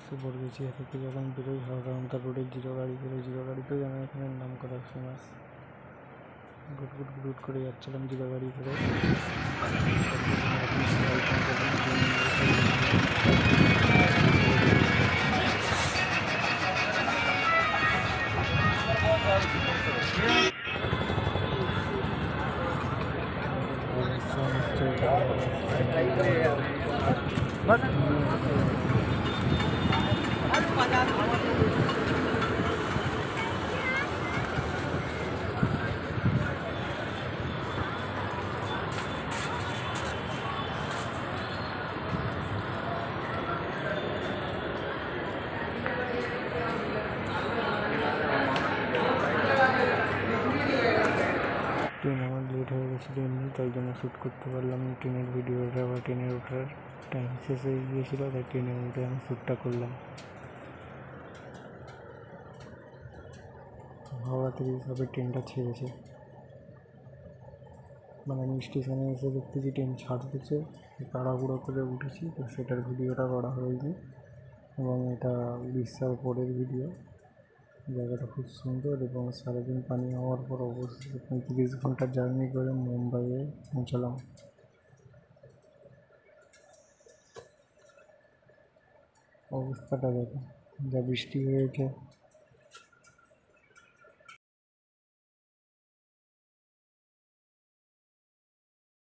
Super গেছি এখান থেকে যখন বেরোই হাওড়া রোডে জিরো গাড়ি করে, জিরো গাড়িতেও যেন এখানে নাম করা ফেমাস। গুট করে যাচ্ছিলাম জিরো গাড়ি করে। ট্রেন আমার লেট হয়ে গেছিলো এমনি, তাই জন্য শ্যুট করতে পারলাম না ট্রেনের ভিডিওটা। বা ট্রেনের ওঠার টাইম শেষ হয়ে গিয়েছিলো, তাই ট্রেনে উঠে আমি শ্যুটটা করলাম। হাওড়া থেকে সবে ট্রেনটা ছেড়েছে, মানে আমি স্টেশনে এসে দেখতেছি ট্রেন ছাড়তেছে, তাড়াহুড়ো করে উঠেছি, তো সেটার ভিডিওটা করা হয়নি। এবং এটা উড়িষ্যার উপরের ভিডিও। জায়গাটা খুব সুন্দর এবং সারাদিন পানি হওয়ার পর অবশ্যই 35 ঘন্টার জার্নি করে মুম্বাইয়ে পৌঁছালাম। অবস্থাটা দেখো, যা বৃষ্টি হয়েছে।